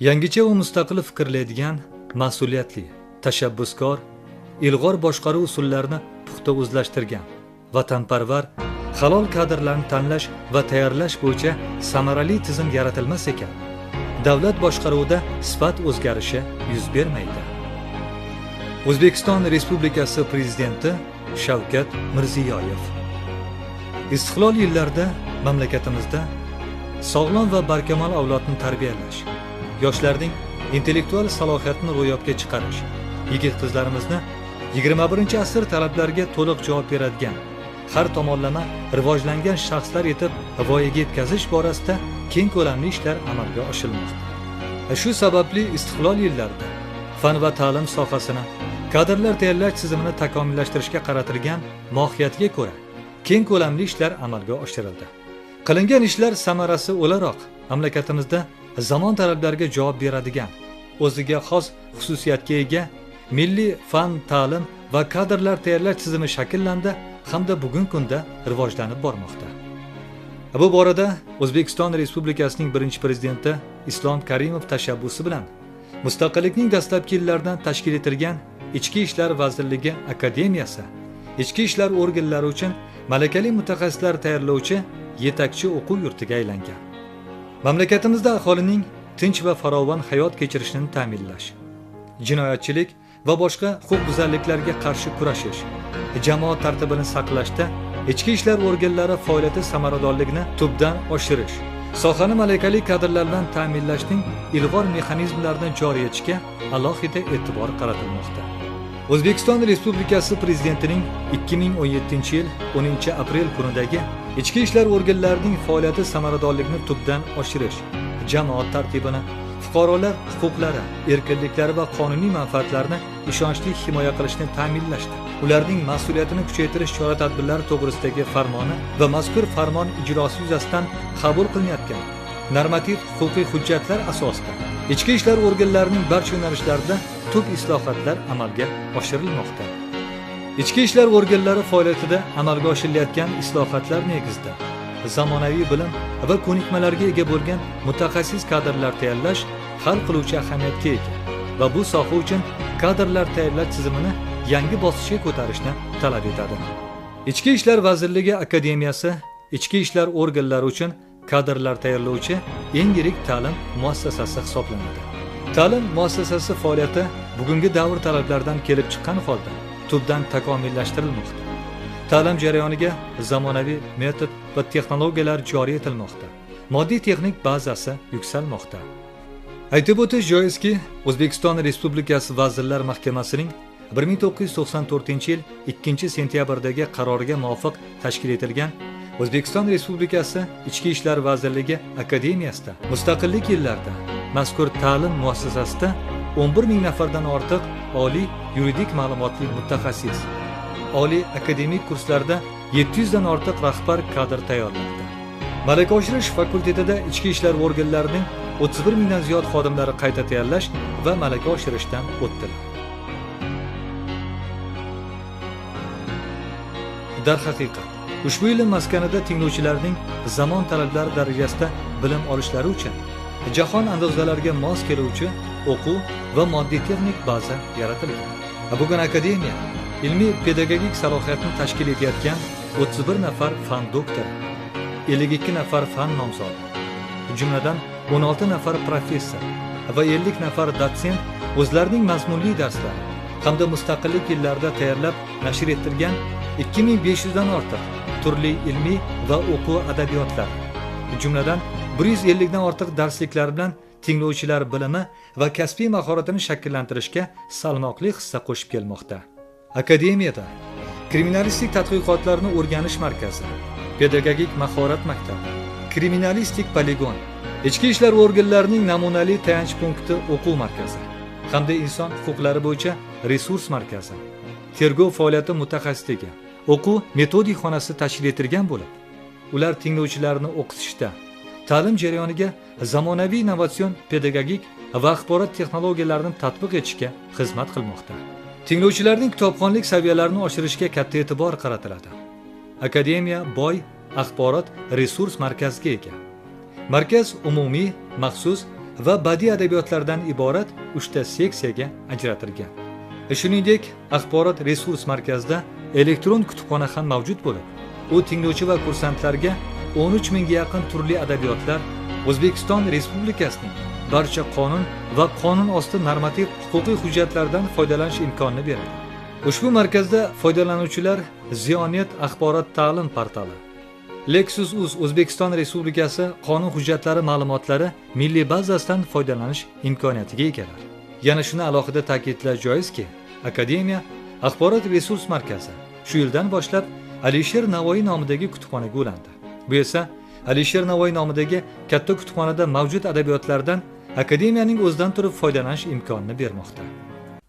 Yangicha va mustaqil fikrlaydigan, mas'uliyatli, tashabbuskor, ilg'or boshqaruv usullarini puxta o'zlashtirgan, vatanparvar, halol kadrlarni tanlash va tayyorlash bo'yicha samarali tizim yaratilmas ekan, davlat boshqaruvida sifat o'zgarishi yuz bermaydi. O'zbekiston Respublikasi Prezidenti Shavkat Mirziyoyev istiqlol yillarida mamlakatimizda sog'lom va barkamol avlodni tarbiyalash, yoshlarning intellektual salohiyatini ro'yobga chiqarish, yigit-qizlarimizni 21-asr talablariga to'liq javob beradigan, har tomonlama rivojlangan shaxslar etib voyaga yetkazish borasida keng ko'lamli ishlar amalga oshirilmoqda. Shu sababli istiqlol yillarida fan va ta'lim sohasini, kadrlar tayyorlash tizimini takomillashtirishga qaratilgan mohiyatga ko'ra keng ko'lamli ishlar amalga oshirildi. Qilingan ishlar samarasi o'laroq mamlakatimizda zamon talablariga javob beradigan, o'ziga xos xususiyatga ega milliy fan, ta'lim va kadrlar tayyorlash tizimi shakllandi hamda bugungi kunda rivojlanib bormoqda. Bu borada O'zbekiston Respublikasining birinchi prezidenti Islom Karimov tashabbusi bilan mustaqillikning dastlabki yillaridan tashkil etilgan Ichki ishlar vazirligi akademiyasi ichki ishlar organlari uchun malakali mutaxassislar tayyorlovchi yetakchi o'quv yurtiga aylangan. Mamlakatimizda aholining tinch va farovon hayot kechirishini ta'minlash, jinoyatchilik va boshqa huquqbuzarliklarga qarshi kurashish, jamoat tartibini saqlashda ichki ishlar organlari faoliyati samaradorligini tubdan oshirish, sohani malakali kadrlar bilan ta'minlashning ilg'or mexanizmlarini joriy etishga alohida e'tibor qaratilmoqda. O'zbekiston Respublikasi Prezidentining 2017-yil 10-aprel kunidagi ichki ishlar organlarining faoliyati samaradorligini tubdan oshirish, jamoat tartibini, fuqarolar huquqlari, erkinliklari va qonuniy manfaatlarini ishonchli himoya qilishni ta'minlashda ularning mas'uliyatini kuchaytirish chora-tadbirlari to'g'risidagi farmoni va mazkur farmon ijrosi yuzasidan qabul qilinayotgan normativ huquqiy hujjatlar asosida ichki ishlar organlarining barcha yo'nalishlarida tub islohotlar amalga oshirilmoqda. Ichki ishlar organlari faoliyatida amalga oshirilayotgan islohotlar negizida zamonaviy bilim va ko'nikmalarga ega bo'lgan mutaxassis kadrlar tayyorlash hal qiluvchi ahamiyatga ega va bu soha uchun kadrlar tayyorlash tizimini yangi bosqichga ko'tarishni talab etadi. Ichki ishlar vazirligi akademiyasi ichki ishlar organlari uchun kadrlar tayyorlovchi eng yirik ta'lim muassasasi hisoblanadi. Ta'lim muassasasi faoliyati bugungi davr talablaridan kelib chiqqan holda tubdan takomillashtirilmoqda. Ta'lim jarayoniga zamonaviy metod va texnologiyalar joriy etilmoqda. Moddiy texnik bazasi yuksalmoqda. Aytib o'tish joizki, O'zbekiston Respublikasi Vazirlar Mahkamasining 1994-yil 2-sentyabrdagi qaroriga muvofiq tashkil etilgan O'zbekiston Respublikasi Ichki ishlar vazirligi akademiyasida mustaqillik yillarida mazkur ta'lim muassasasida 11 ming nafardan ortiq oliy yuridik ma'lumotli mutaxassis, oliy akademik kurslarda 700 dan ortiq rahbar kadr tayyorlandi. Malaka oshirish fakultetida ichki ishlar organlarining 31 mingdan ziyod xodimlari qayta tayyorlash va malaka oshirishdan o'tdilar. Darhaqiqat, ushbu ilm maskanida tinglovchilarning zamon talablari darajasida bilim olishlari uchun jahon andozalariga mos keluvchi o'quv va moddiy texnik baza yaratilgan. Bugun akademiya ilmiy pedagogik salohiyatni tashkil etayotgan 31 nafar fan doktori, 52 nafar fan nomzodi, jumladan 16 nafar professor va 50 nafar dotsent o'zlarining mazmunli darslari hamda mustaqillik yillarida tayyorlab nashr ettirgan 2500 dan ortiq turli ilmiy va o'quv adabiyotlar, jumladan 150 dan ortiq darsliklar bilan tinglovchilar bilimi va kasbiy mahoratini shakllantirishga salmoqli hissa qo'shib kelmoqda. Akademiyada kriminalistik tadqiqotlarni o'rganish markazi, pedagogik mahorat maktabi, kriminalistik poligon, ichki ishlar organlarining namunali tayanch punkti o'quv markazi hamda inson huquqlari bo'yicha resurs markazi, tergov faoliyati mutaxassisligi, o'quv metodik xonasi tashkil etilgan bo'lib, ular tinglovchilarni o'qitishda, ta'lim jarayoniga zamonaviy innovatsion pedagogik va axborot texnologiyalarini tatbiq etishga xizmat qilmoqda. Tinglovchilarning kitobxonlik saviyalarini oshirishga katta e'tibor qaratiladi. Akademiya boy axborot resurs markaziga ega. Markaz umumiy, maxsus va badiiy adabiyotlardan iborat 3 ta seksiyaga ajratilgan. Shuningdek, axborot resurs markazida elektron kutubxona ham mavjud bo'lib, u tinglovchi va kursantlarga 13 mingga yaqin turli adabiyotlar, O'zbekiston Respublikasining barcha qonun va qonun osti normativ huquqiy hujjatlardan foydalanish imkonini beradi. Ushbu markazda foydalanuvchilar Ziyonet axborot ta'lim portali, Lexus.uz O'zbekiston Respublikasi qonun hujjatlari ma'lumotlari milliy bazasidan foydalanish imkoniyatiga egalar. Yana shuni alohida ta'kidlash joizki, Akademiya axborot resurs markazi shu yildan boshlab Alisher Navoiy nomidagi kutubxonaga ulandi. Bu esa Alisher Navoiy nomidagi katta kutubxonada mavjud adabiyotlardan Akademiyaning o'zidan turib foydalanish imkonini bermoqda.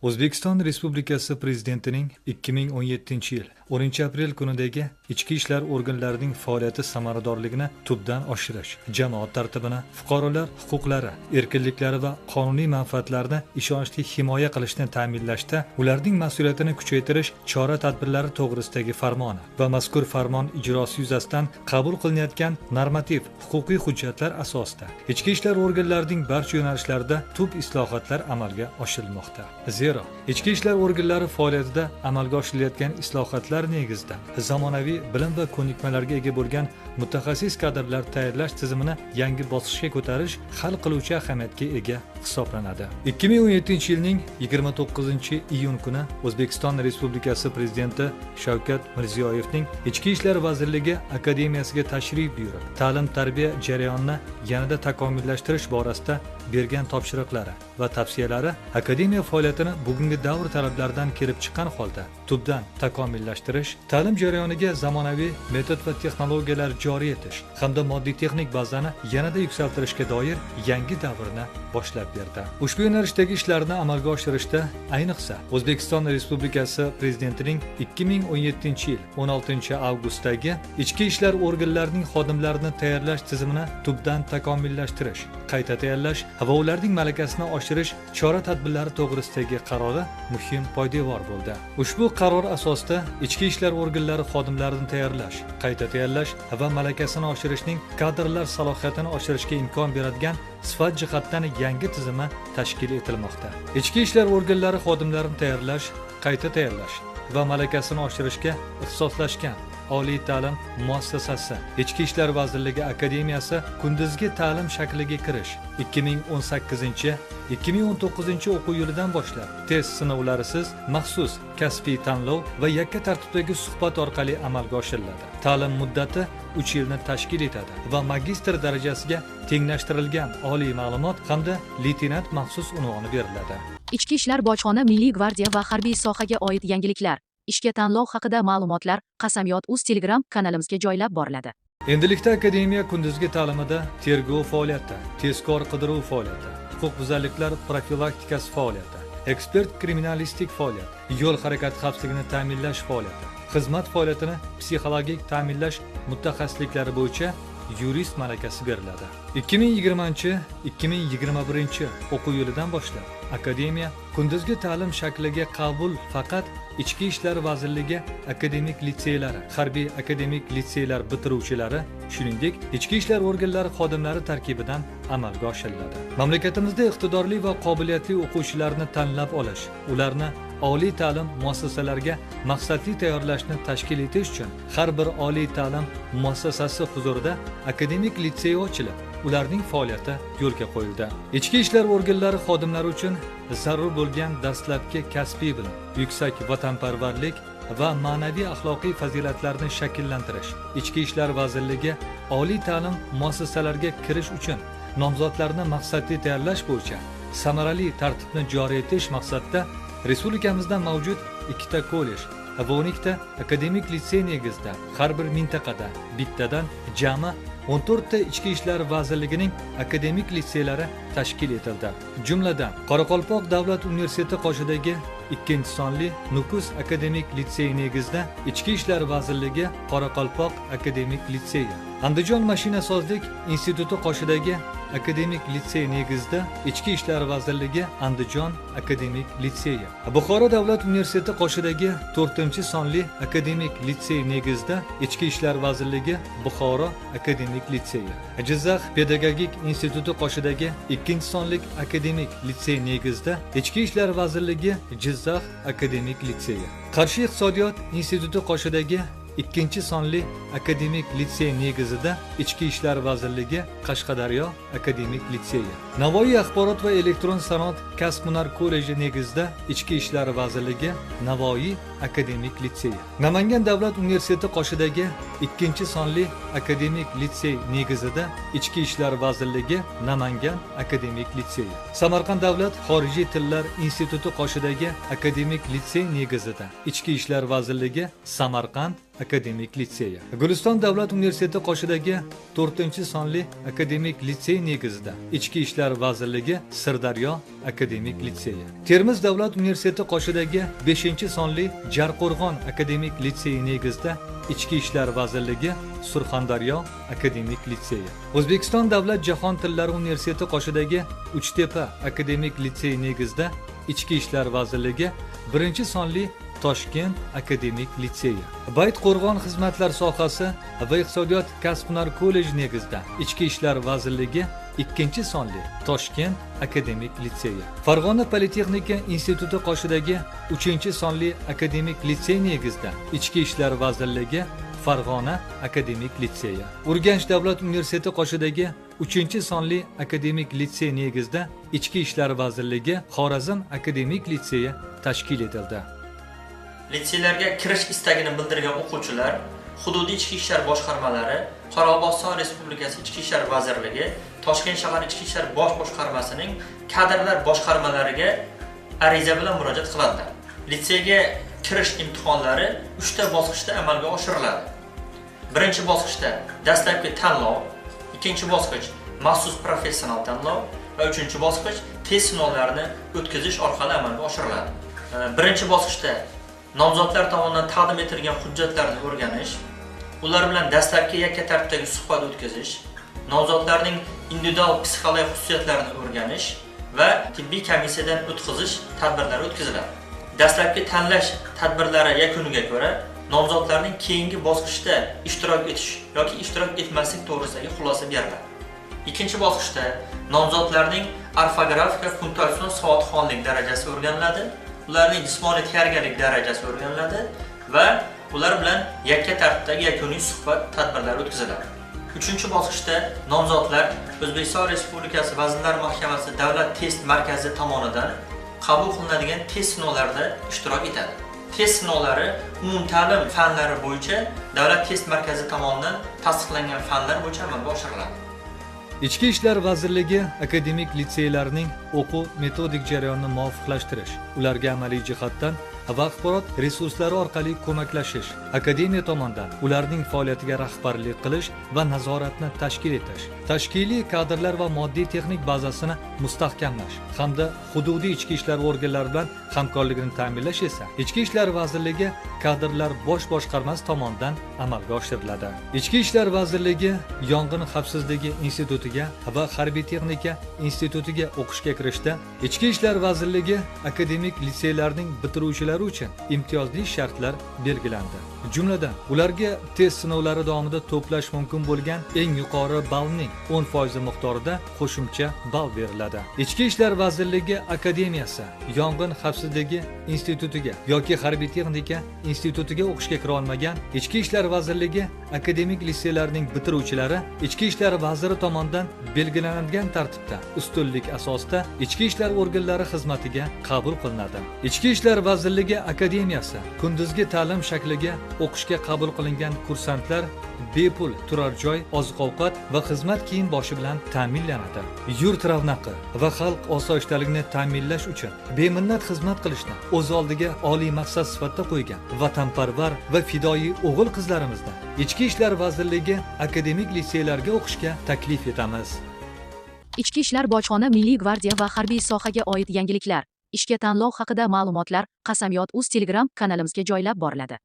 O'zbekiston Respublikasi Prezidentining 2017-yil 10-aprel kunidagi ichki ishlar organlarining faoliyati samaradorligini tubdan oshirish, jamoat tartibini, fuqarolar huquqlari, erkinliklari va qonuniy manfaatlarini ishonchli himoya qilishni ta'minlashda ularning mas'uliyatini kuchaytirish chora-tadbirlari to'g'risidagi farmoni va mazkur farmon ijrosi yuzasidan qabul qilinayotgan normativ huquqiy hujjatlar asosida ichki ishlar organlarining barcha yo'nalishlarida tub islohotlar amalga oshirilmoqda. Zero, ichki ishlar organlari faoliyatida amalga oshirilayotgan islohotlar negizida zamonaviy bilim va ko'nikmalarga ega bo'lgan mutaxassis kadrlar tayyorlash tizimini yangi bosqichga ko'tarish hal qiluvchi ahamiyatga ega hisoblanadi. 2017-yilning 29-iyun kuni O'zbekiston Respublikasi Prezidenti Shavkat Mirziyoyevning Ichki ishlar vazirligi akademiyasiga tashrif buyurib, ta'lim-tarbiya jarayonini yanada takomillashtirish borasida bergan topshiriqlari va tavsiyalari akademiya faoliyatini bugungi davr talablaridan kelib chiqqan holda tubdan takomillashtirish, ta'lim jarayoniga zamonaviy metod va texnologiyalar joriy etish hamda moddiy texnik bazani yanada yuksaltirishga doir yangi davrni boshlab berdi. Ushbu yo'nalishdagi ishlarni amalga oshirishda ayniqsa O'zbekiston Respublikasi Prezidentining 2017-yil 16-avgustdagi ichki ishlar organlarining xodimlarini tayyorlash tizimini tubdan takomillashtirish, qayta tayyorlash va ularning malakasini oshirish chora-tadbirlari to'g'risidagi qarori muhim poydevor bo'ldi. Ushbu qaror asosida ichki ishlar organlari xodimlarini tayyorlash, qayta tayyorlash va malakasini oshirishning kadrlar salohiyatini oshirishga imkon beradigan sifat jihatdan yangi tizimi tashkil etilmoqda. Ichki ishlar organlari xodimlarini tayyorlash, qayta tayyorlash va malakasini oshirishga ixtisoslashgan oliy ta'lim muassasasi Ichki ishlar vazirligi akademiyasi kunduzgi ta'lim shakliga kirish 2018-2019 o'quv yilidan boshlab test sinovlarisiz maxsus kasbiy tanlov va yakka tartibdagi suhbat orqali amalga oshiriladi. Ta'lim muddati 3 yilni tashkil etadi va magistr darajasiga tenglashtirilgan oliy ma'lumot hamda leytenant maxsus unvoni beriladi. Ichki ishlar bojxona, milliy gvardiya va harbiy sohaga oid yangiliklar, ishga tanlov haqida ma'lumotlar Qasamyod.uz Telegram kanalimizga joylab boriladi. Endilikda akademiya kunduzgi ta'limida tergov faoliyati, tezkor qidiruv faoliyati, huquqbuzarliklar profilaktikasi faoliyati, ekspert kriminalistik faoliyat, yo'l harakati xavfsizligini ta'minlash faoliyati, xizmat faoliyatini psixologik ta'minlash mutaxassisliklari bo'yicha yurist malakasi beriladi. 2020-2021 o'quv yilidan boshlab akademiya kunduzgi ta'lim shakliga qabul faqat Ichki ishlar vazirligi akademik litseylari, harbiy akademik litseylar bitiruvchilari, shuningdek, ichki ishlar organlari xodimlari tarkibidan amalga oshiriladi. Mamlakatimizda iqtidorli va qobiliyatli o'quvchilarni tanlab olish, ularni oliy ta'lim muassasalariga maqsadli tayyorlashni tashkil etish uchun har bir oliy ta'lim muassasasi huzurida akademik litsey ochilib, ularning faoliyati yo'lga qo'yildi. Ichki ishlar organlari xodimlari uchun zarur bo'lgan dastlabki kasbiy bilim, yuksak vatanparvarlik va ma'naviy axloqiy fazilatlarni shakllantirish Ichki ishlar vazirligi oliy ta'lim muassasalariga kirish uchun nomzodlarni maqsadli tayyorlash bo'yicha samarali tartibni joriy etish maqsadida respublikamizda mavjud 2 ta kollej va 12 ta akademik litsey negizida har bir mintaqada bittadan jami 14 ta Ichki ishlar vazirligining akademik litseylari tashkil etildi. Jumladan, Qoraqalpoq davlat universiteti qoshidagi 2-sonli Nukus akademik litsey negizida Ichki ishlar vazirligi Qoraqalpoq akademik litseyi, Andijon mashinasozlik instituti qoshidagi akademik litsey negizida Ichki ishlar vazirligi Andijon akademik litseyi, Buxoro davlat universiteti qoshidagi 4-sonli akademik litsey negizida Ichki ishlar vazirligi Buxoro akademik litseyi, Jizzax pedagogik instituti qoshidagi 2 sonlik akademik litsey negizida Ichki ishlar vazirligi Jizzax akademik litseyi, Qarshi iqtisodiyot instituti qoshidagi 2 sonli akademik litsey negizida Ichki ishlar vazirligi Qashqadaryo akademik litseyi, Navoiy axborot va elektron sanoat kasb-hunar kolleji negizida Ichki ishlar vazirligi Navoiy akademik litseyi, Namangan davlat universiteti qoshidagi 2 sonli akademik litsey negizida Ichki ishlar vazirligi Namangan akademik litseyi, Samarqand davlat xorijiy tillar instituti qoshidagi akademik litsey negizida Ichki ishlar vazirligi Samarqand akademik litseyi, Guliston davlat universiteti qoshidagi 4 sonli akademik litsey negizida Ichki ishlar vazirligi Sirdaryo akademik litseyi, Termiz davlat universiteti qoshidagi 5 sonli Jarqo'rg'on akademik litseyi negizida Ichki ishlar vazirligi Surxondaryo akademik litseyi, O'zbekiston davlat jahon tillari universiteti qoshidagi Uchtepa akademik litseyi negizida Ichki ishlar vazirligi 1 sonli Toshkent akademik litseyi, Baytqo'rg'on xizmatlar sohasi va iqtisodiyot kasb-hunar kolleji negizida Ichki ishlar vazirligi 2 sonli Toshkent akademik litseyi, Farg'ona politexnika instituti qoshidagi 3 sonli akademik litsey negizida Ichki ishlar vazirligi Farg'ona akademik litseyi, Urganch davlat universiteti qoshidagi 3 sonli akademik litsey negizida Ichki ishlar vazirligi Xorazm akademik litseyi tashkil etildi. Litseylarga kirish istagini bildirgan o'quvchilar hududiy ichki ishlar boshqarmalari, Qoraqalpog'iston Respublikasi Ichki ishlar vazirligi, Toshkent shahar ichki ishlar bosh boshqarmasining kadrlar boshqarmalariga ariza bilan murojaat qiladi. Litseyga kirish imtihonlari 3 ta bosqichda amalga oshiriladi. Birinchi bosqichda dastlabki tanlov, ikkinchi bosqich maxsus professional tanlov va uchinchi bosqich test sinovlarini o'tkazish orqali amalga oshiriladi. Birinchi bosqichda nomzodlar tomonidan taqdim etilgan hujjatlarni o'rganish, ular bilan dastlabki yakka tartibdagi suhbat o'tkazish, nomzodlarning individual psixologik xususiyatlarini o'rganish va tibbiy komissiyadan o'tkazish tadbirlari o'tkaziladi. Dastlabki tanlash tadbirlari yakuniga ko'ra nomzodlarning keyingi bosqichda ishtirok etish yoki ishtirok etmaslik to'g'risidagi xulosa beriladi. Ikkinchi bosqichda nomzodlarning orfografika, punktuatsion savodxonlik darajasi o'rganiladi. Ularning jismoniy tayyorgarlik darajasi o'rganiladi va ular bilan yakka tartibdagi yakuniy suhbat tadbirlari o'tkaziladi. Uchinchi bosqichda nomzodlar O'zbekiston Respublikasi Vazirlar Mahkamasi Davlat test markazi tomonidan qabul qilinadigan test sinovlarida ishtirok etadi. Test sinovlari umumta'lim fanlari bo'yicha Davlat test markazi tomonidan tasdiqlangan fanlar bo'yicha amalga oshiriladi. Ichki ishlar vazirligi akademik litseylarning o'quv metodik jarayonini muvofiqlashtirish, ularga amaliy jihatdan va axborot resurslari orqali ko'maklashish, akademiya tomonidan ularning faoliyatiga rahbarlik qilish va nazoratni tashkil etish, tashkiliy kadrlar va moddiy texnik bazasini mustahkamlash hamda hududiy ichki ishlar organlari bilan hamkorligini ta'minlash esa Ichki ishlar vazirligi kadrlar bosh boshqarmasi tomonidan amalga oshiriladi. Ichki ishlar vazirligi yong'in xavfsizligi institutiga va harbiy texnika institutiga o'qishga kirishda Ichki ishlar vazirligi akademik litseylarning bitiruvchilari uchun imtiyozli shartlar belgilandi. Jumladan, ularga test sinovlari davomida to'plash mumkin bo'lgan eng yuqori ballning 10% miqdorida qo'shimcha ball beriladi. Ichki ishlar vazirligi akademiyasi yong'in xavfsizligi institutiga yoki harbiy texnika institutiga o'qishga kira olmagan Ichki ishlar vazirligi akademik litseylarning bitiruvchilari Ichki ishlar vaziri tomonidan belgilanadigan tartibda ustunlik asosida ichki ishlar organlari xizmatiga qabul qilinadi. Ichki ishlar vazirligi akademiyasi kunduzgi ta'lim shakliga o'qishga qabul qilingan kursantlar bepul turar joy, oziq-ovqat va xizmat kiyim boshi bilan ta'minlanadi. Yurt ravnaqi va xalq osoyishtaligini ta'minlash uchun beminnat xizmat qilishni o'z oldiga oliy maqsad sifatida qo'ygan vatanparvar va fidoyi o'g'il-qizlarimizni Ichki ishlar vazirligi akademik litseylarga o'qishga taklif etamiz. Ichki ishlar bojxona, milliy gvardiya va harbiy sohaga oid yangiliklar, ishga tanlov haqida ma'lumotlar Qasamyod.uz Telegram kanalimizga joylab boriladi.